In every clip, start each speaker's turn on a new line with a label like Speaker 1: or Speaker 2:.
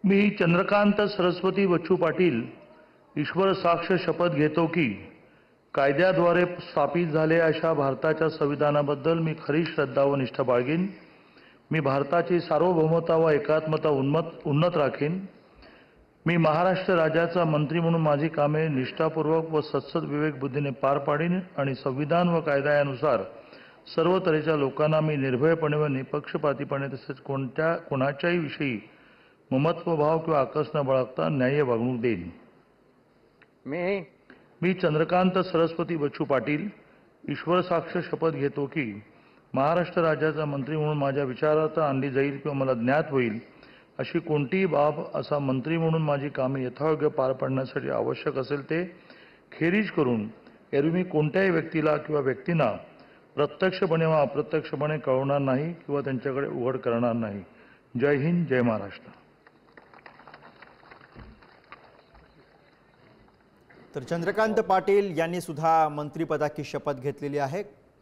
Speaker 1: मी चंद्रकांत सरस्वती बच्चू पाटील ईश्वर साक्ष शपथ घेतो की कायद्याद्वारे स्थापित झाले अशा भारताच्या संविधानाबद्दल मी खरी श्रद्धा व निष्ठा बाळगीन. मी भारताची सार्वभौमता व एकात्मता उन्नत राखीन. मी महाराष्ट्र राज्याचा मंत्री म्हणून माझी कामे निष्ठापूर्वक व सत्सद विवेक बुद्धीने पार पाडीन आणि संविधान व कायद्यानुसार सर्व तऱ्हेच्या लोकांना मी निर्भयपणे व निपक्षपातीपणे तसेच कोणाच्याही विषयी ममत्वभाव किंवा आकस न बाळगता न्याय्य वागणूक देईन. मी चंद्रकांत सरस्वती बच्चू पाटील ईश्वर साक्ष शपथ घेतो की महाराष्ट्र राज्याचा मंत्री म्हणून माझ्या विचारार्थ आणली जाईल किंवा मला ज्ञात होईल अशी कोणतीही बाब असा मंत्री म्हणून माझी कामे यथायोग्य पार पाडण्यासाठी आवश्यक असेल ते खेरीज करून एरवी मी कोणत्याही व्यक्तीला किंवा व्यक्तींना प्रत्यक्षपणे व अप्रत्यक्षपणे कळवणार नाही किंवा त्यांच्याकडे उघड करणार नाही. जय हिंद, जय महाराष्ट्र.
Speaker 2: तर चंद्रकांत पाटील यांनी सुद्धा मंत्रिपदाची शपथ घेतलेली आहे.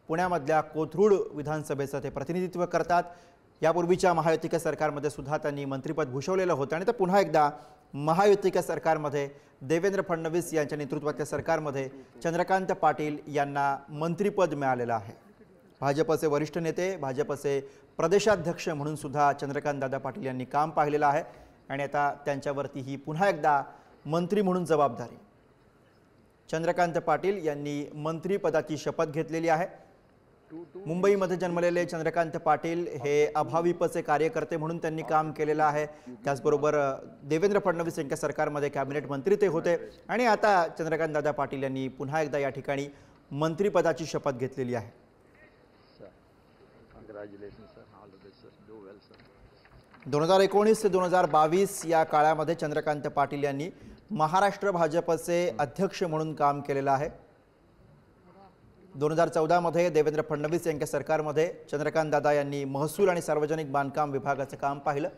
Speaker 2: पुण्यामधल्या कोथरूड विधानसभेचं ते प्रतिनिधित्व करतात. यापूर्वीच्या महायुतीच्या सरकारमध्ये सुद्धा त्यांनी मंत्रिपद भूषवलेलं होतं आणि ते पुन्हा एकदा महायुतीच्या सरकारमध्ये देवेंद्र फडणवीस यांच्या नेतृत्वाच्या सरकारमध्ये चंद्रकांत पाटील यांना मंत्रिपद मिळालेलं आहे. भाजपचे वरिष्ठ नेते, भाजपचे प्रदेशाध्यक्ष म्हणून सुद्धा चंद्रकांत दादा पाटील यांनी काम पाहिलेलं आहे आणि आता त्यांच्यावरती ही पुन्हा एकदा मंत्री म्हणून जबाबदारी. चंद्रकांत पाटील यांनी मंत्रिपदाची शपथ घेतलेली आहे. मुंबईमध्ये जन्मलेले चंद्रकांत पाटील हे अभाविपचे कार्यकर्ते म्हणून त्यांनी काम केलेलं आहे. त्याचबरोबर देवेंद्र फडणवीस यांच्या सरकारमध्ये कॅबिनेट मंत्री ते होते आणि आता चंद्रकांत दादा पाटील यांनी पुन्हा एकदा या ठिकाणी मंत्रिपदाची शपथ घेतलेली आहे. 2019 ते 2022 या काळामध्ये चंद्रकांत पाटील यांनी महाराष्ट्र भाजपचे अध्यक्ष म्हणून काम केलेलं आहे. 2014 मध्ये देवेंद्र फडणवीस यांच्या सरकारमध्ये चंद्रकांत दादा यांनी महसूल आणि सार्वजनिक बांधकाम विभागाचं काम पाहिलं.